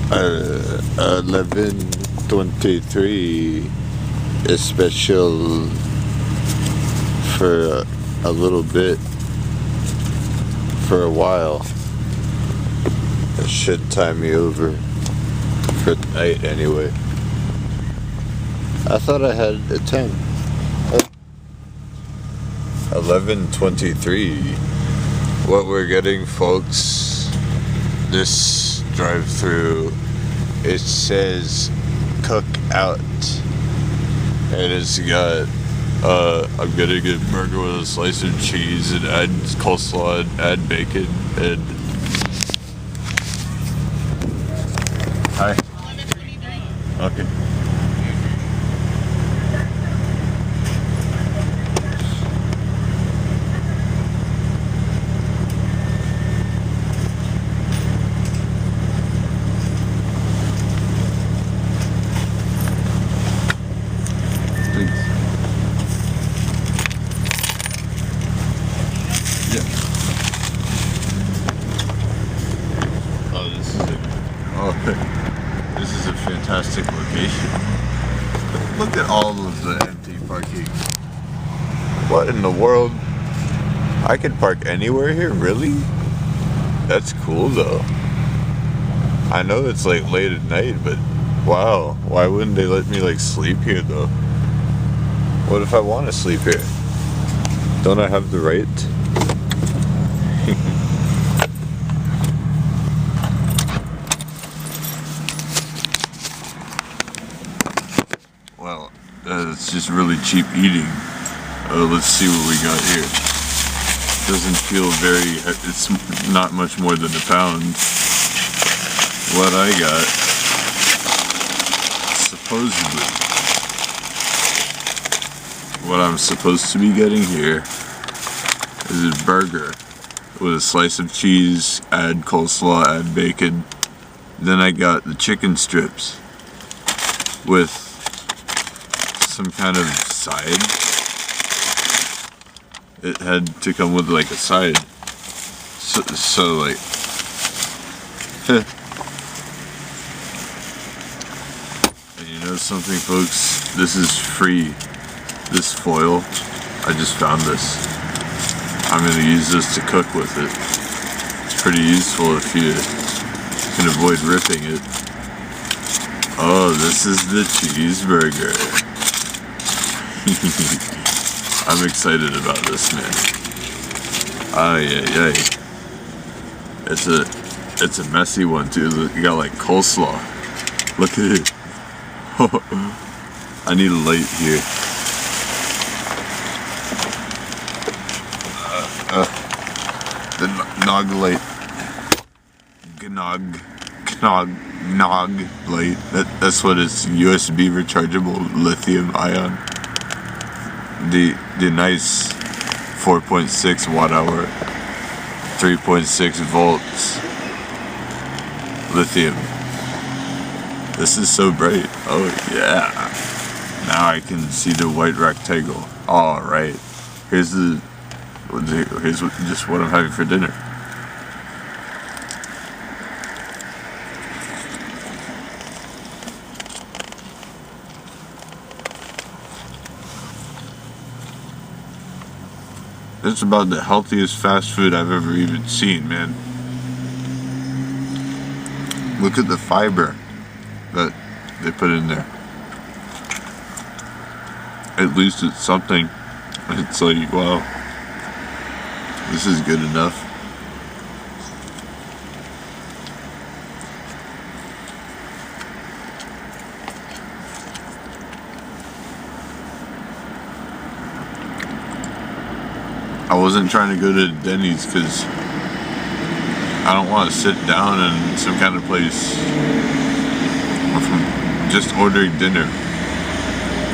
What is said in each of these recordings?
11:23 is special for a little bit, for a while. It should time me over for tonight anyway. I thought I had a 10. 11:23. What we're getting, folks, this drive-through, it says cook out, and it's got I'm gonna get a burger with a slice of cheese and add coleslaw and add bacon and hi. Okay. This is a fantastic location. Look at all of the empty parking. What in the world? I can park anywhere here? Really? That's cool though. I know it's like late at night, but wow, why wouldn't they let me like sleep here though? What if I want to sleep here? Don't I have the right? Well, it's just really cheap eating. Let's see what we got here. Doesn't feel very, it's not much more than a pound. What I got, supposedly, what I'm supposed to be getting here is a burger with a slice of cheese, add coleslaw, add bacon. Then I got the chicken strips with some kind of side. It had to come with like a side. So like, and you know something, folks? This is free. This foil, I just found this. I'm gonna use this to cook with it. It's pretty useful if you can avoid ripping it. Oh, this is the cheeseburger. I'm excited about this, man. Ay. It's a messy one too. You got like coleslaw. Look at it. I need a light here. The nog light. Nog light. That's what it's. USB rechargeable lithium ion. The nice 4.6 watt hour, 3.6 volts lithium. This is so bright. Oh yeah. Now I can see the white rectangle. All right. Here's just what I'm having for dinner. It's about the healthiest fast food I've ever even seen, man. Look at the fiber that they put in there. At least it's something. It's like, wow, this is good enough. I wasn't trying to go to Denny's because I don't want to sit down in some kind of place just ordering dinner.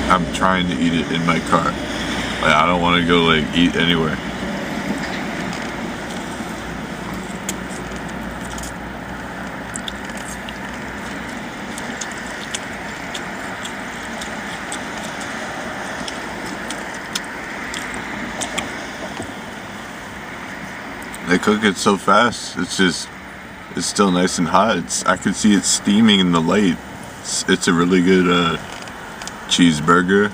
I'm trying to eat it in my car. Like, I don't want to go like eat anywhere. They cook it so fast. It's just, It's still nice and hot. I could see it steaming in the light. It's a really good cheeseburger.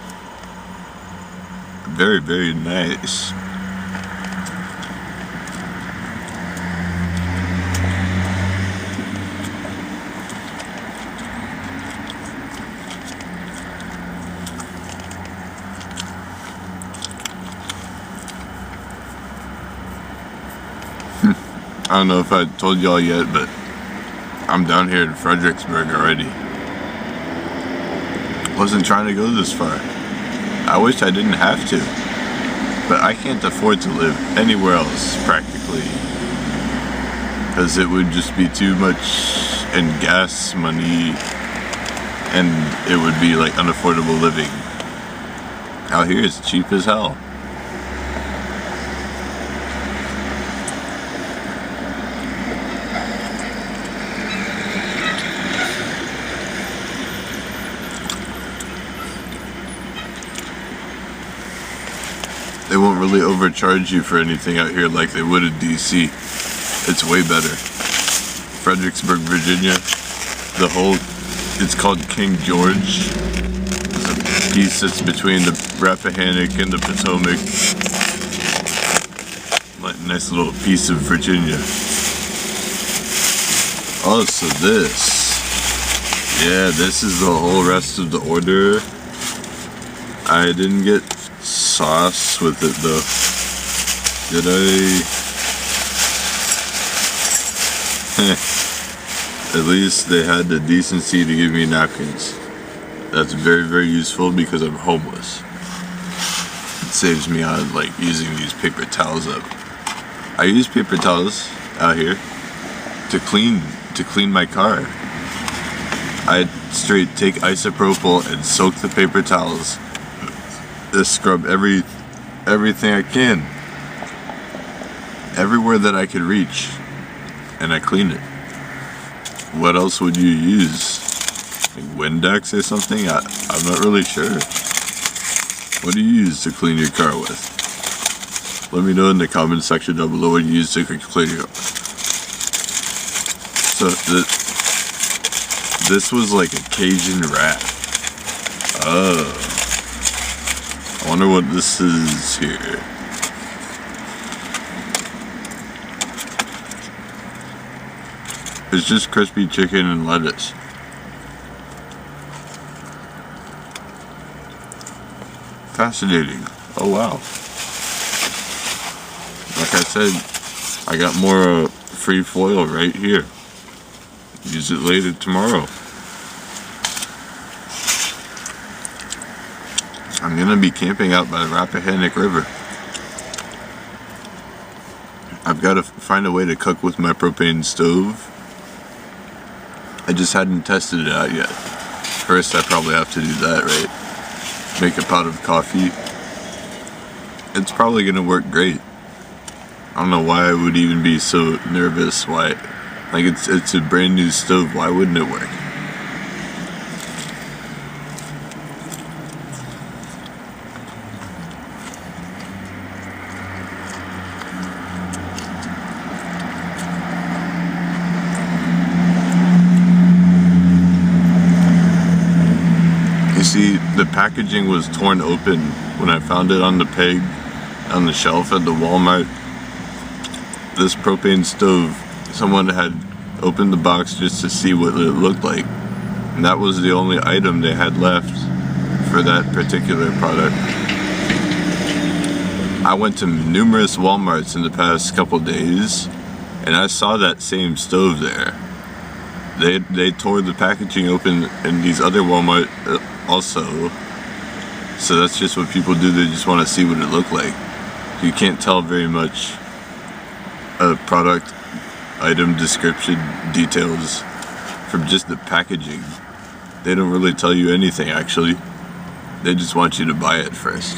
Very, very nice. I don't know if I told y'all yet, but I'm down here in Fredericksburg already. Wasn't trying to go this far. I wish I didn't have to, but I can't afford to live anywhere else practically, because it would just be too much in gas money, and it would be like unaffordable living. Out here it's cheap as hell. They won't really overcharge you for anything out here like they would in DC. It's way better. Fredericksburg, Virginia, it's called King George. It's a piece that's between the Rappahannock and the Potomac. Like, nice little piece of Virginia. Oh, so this is the whole rest of the order. I didn't get sauce with it though. Did I? At least they had the decency to give me napkins. That's very, very useful because I'm homeless. It saves me on like using these paper towels up. I use paper towels out here to clean my car. I straight take isopropyl and soak the paper towels. Just scrub everything I can, everywhere that I could reach, and I clean it. What else would you use? Like Windex or something? I'm not really sure. What do you use to clean your car with? Let me know in the comment section down below what you use to clean your car. So this was like a Cajun wrap. Oh. I wonder what this is here. It's just crispy chicken and lettuce. Fascinating. Oh wow. Like I said, I got more free foil right here. Use it later tomorrow. I'm gonna be camping out by the Rappahannock River. I've got to find a way to cook with my propane stove. I just hadn't tested it out yet. First, I probably have to do that, right? Make a pot of coffee. It's probably gonna work great. I don't know why I would even be so nervous. Why? Like it's a brand new stove. Why wouldn't it work? You see, the packaging was torn open when I found it on the peg on the shelf at the Walmart. This propane stove, someone had opened the box just to see what it looked like. And that was the only item they had left for that particular product. I went to numerous Walmarts in the past couple days, and I saw that same stove there. They tore the packaging open in these other Walmart also. So that's just what people do. They just want to see what it looked like. You can't tell very much product item description details from just the packaging. They don't really tell you anything actually. They just want you to buy it first.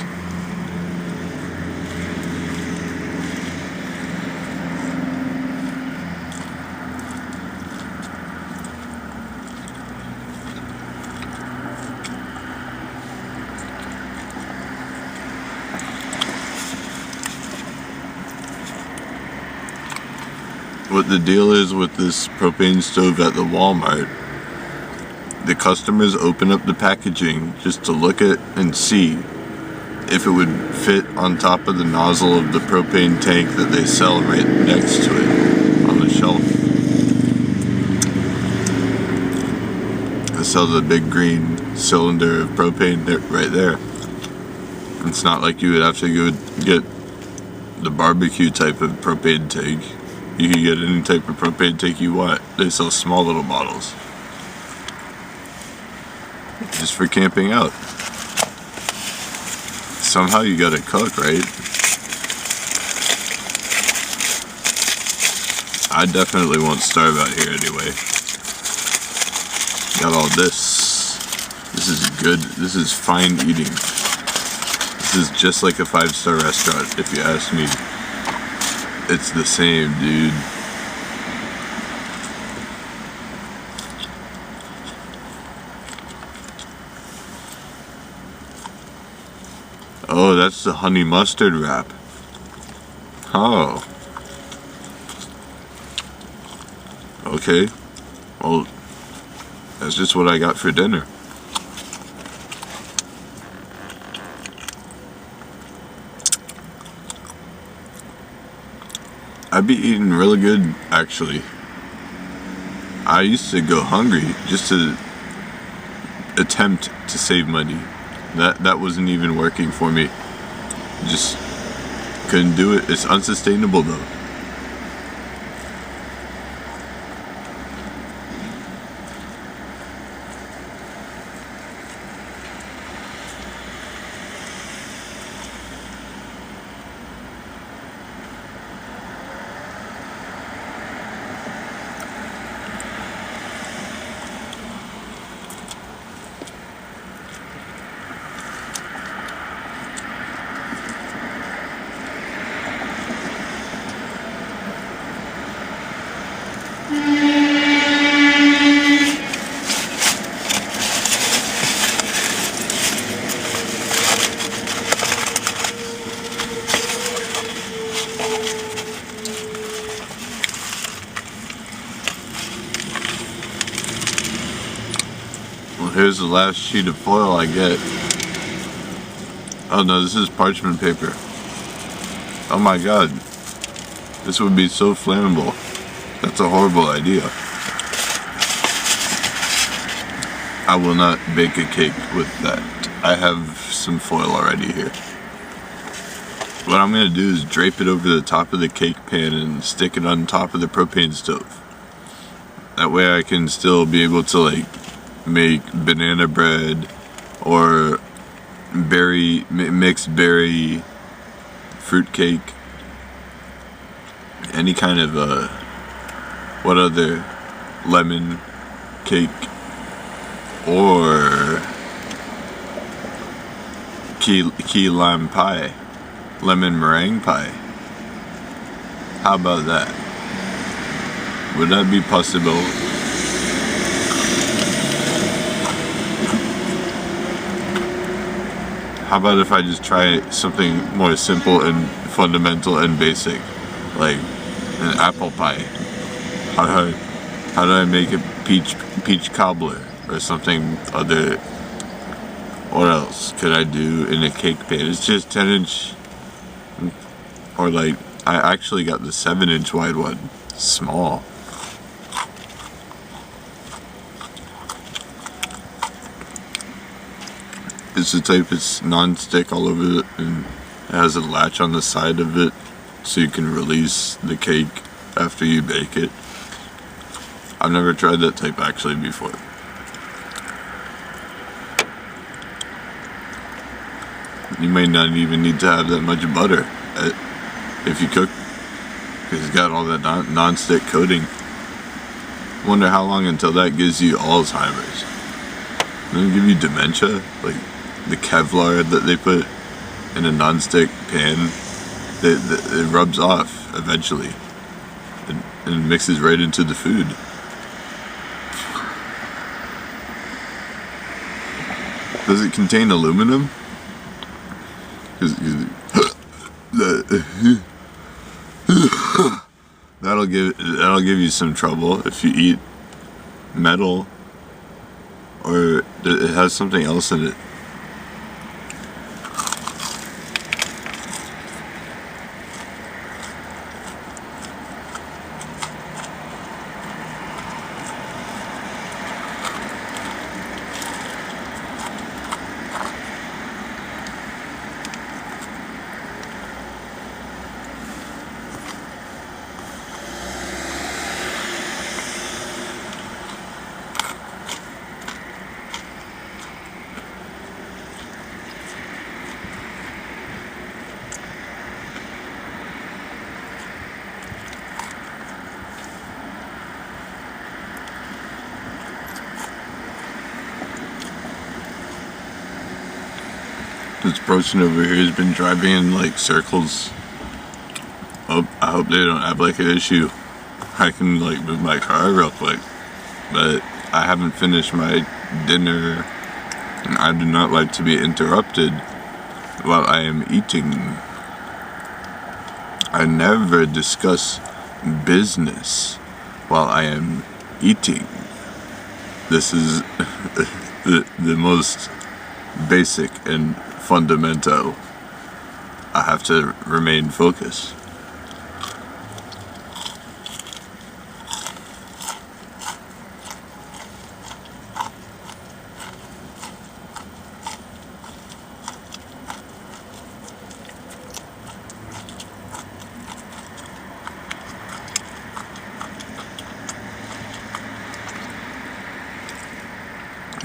what the deal is with this propane stove at the Walmart, the customers open up the packaging just to look at and see if it would fit on top of the nozzle of the propane tank that they sell right next to it on the shelf. They sell the big green cylinder of propane right there. It's not like you would have to go get the barbecue type of propane tank. You can get any type of propane tank you want. They sell small little bottles. Just for camping out. Somehow you gotta cook, right? I definitely won't starve out here anyway. Got all this. This is good. This is fine eating. This is just like a 5-star restaurant, if you ask me. It's the same, dude. Oh, that's the honey mustard wrap. Oh. Okay. Well, that's just what I got for dinner. I'd be eating really good, actually. I used to go hungry just to attempt to save money. That wasn't even working for me. Just couldn't do it. It's unsustainable though. Here's the last sheet of foil I get. Oh no, this is parchment paper. Oh my god. This would be so flammable. That's a horrible idea. I will not bake a cake with that. I have some foil already here. What I'm going to do is drape it over the top of the cake pan and stick it on top of the propane stove. That way I can still be able to like make banana bread or mixed berry fruit cake, any kind of what other lemon cake or key lime pie, lemon meringue pie. How about that? Would that be possible? How about if I just try something more simple and fundamental and basic, like an apple pie? How do I make a peach cobbler or something other? What else could I do in a cake pan? It's just 10-inch, or like I actually got the 7-inch wide one, small. It's the type it's non-stick all over it, and it has a latch on the side of it so you can release the cake after you bake it. I've never tried that type actually before. You may not even need to have that much butter if you cook, because it's got all that non-stick coating. Wonder how long until that gives you Alzheimer's. Doesn't it give you dementia? Like the Kevlar that they put in a non-stick pan, it rubs off eventually and mixes right into the food. Does it contain aluminum? That'll that'll give you some trouble if you eat metal, or it has something else in it. This person over here has been driving in like circles. Oh, I hope they don't have like an issue. I can like move my car real quick, but I haven't finished my dinner, and I do not like to be interrupted while I am eating. I never discuss business while I am eating. This is the most basic and fundamental. I have to remain focused.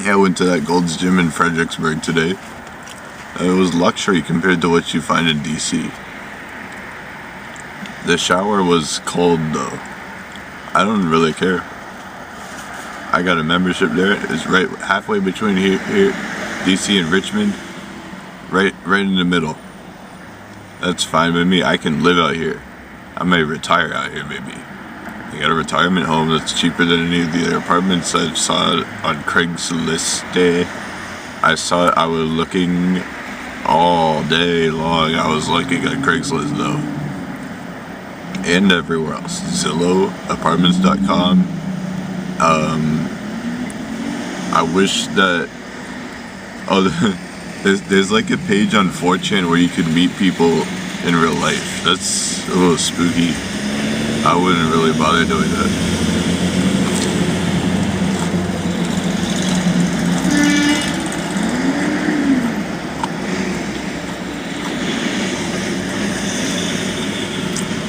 Yeah, I went to that Gold's Gym in Fredericksburg today. It was luxury compared to what you find in DC. The shower was cold though. I don't really care. I got a membership there. It's right halfway between here DC and Richmond. Right in the middle. That's fine with me. I can live out here. I may retire out here maybe. I got a retirement home that's cheaper than any of the other apartments. I saw it on Craigslist. I saw it. I was looking all day long. I was looking at Craigslist though, and everywhere else. Zillow, apartments.com. I wish that. There's like a page on 4chan where you can meet people in real life. That's a little spooky. I wouldn't really bother doing that.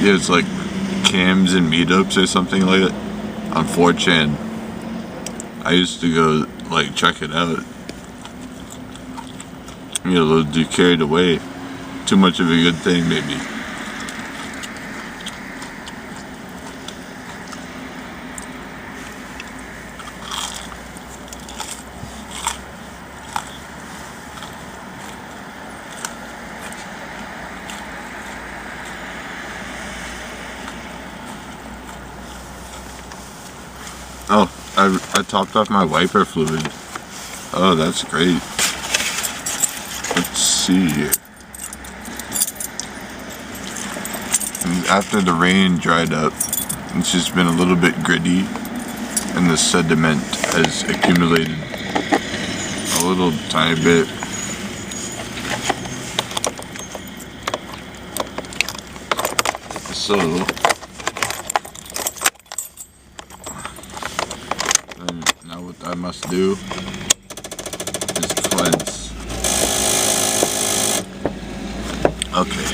Yeah, it's like cams and meetups or something like that on 4chan. I used to go like check it out. You know, a little too carried away. Too much of a good thing maybe. Oh, I topped off my wiper fluid. Oh, that's great. Let's see here. And after the rain dried up, it's just been a little bit gritty, and the sediment has accumulated a little tiny bit. So, now what I must do is cleanse. Okay.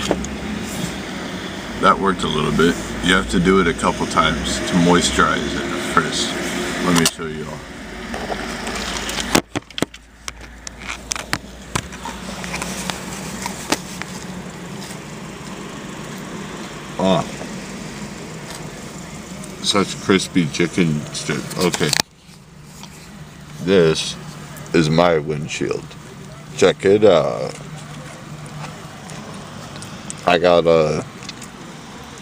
That worked a little bit. You have to do it a couple times to moisturize it first. Let me show you all. Oh. Such crispy chicken strip. Okay. This is my windshield. Check it out. I got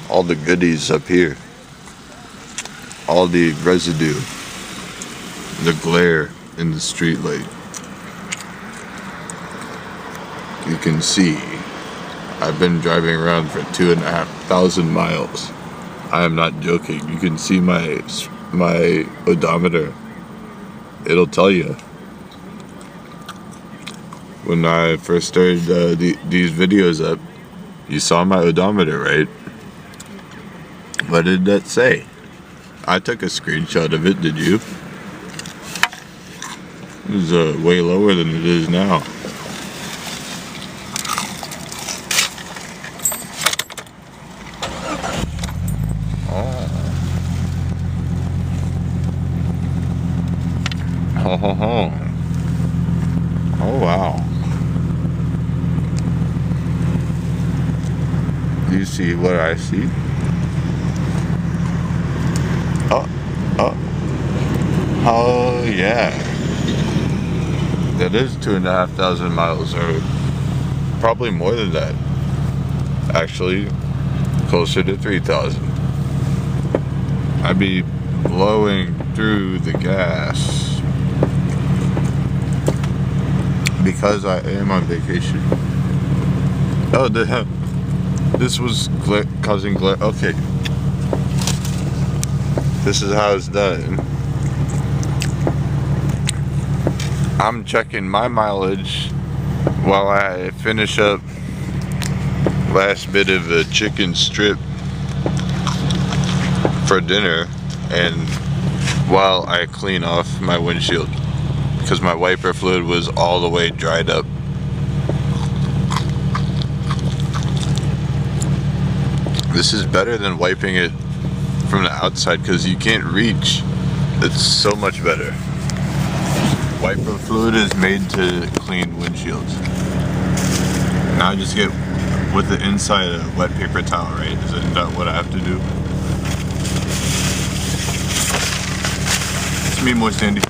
all the goodies up here. All the residue. The glare in the street light. You can see I've been driving around for 2,500 miles. I am not joking. You can see my odometer. It'll tell you. When I first started these videos up, you saw my odometer, right? What did that say? I took a screenshot of it, did you? It was way lower than it is now. Oh wow. Do you see what I see? Oh yeah. That is 2,500 miles, or probably more than that. Actually, closer to 3,000. I'd be blowing through the gas because I am on vacation. Oh, this was causing glare. Okay. This is how it's done. I'm checking my mileage while I finish up last bit of a chicken strip for dinner, and while I clean off my windshield because my wiper fluid was all the way dried up. This is better than wiping it from the outside because you can't reach. It's so much better. Wiper fluid is made to clean windshields. Now I just get with the inside a wet paper towel, right? Is that what I have to do? It's me, Moist Andy.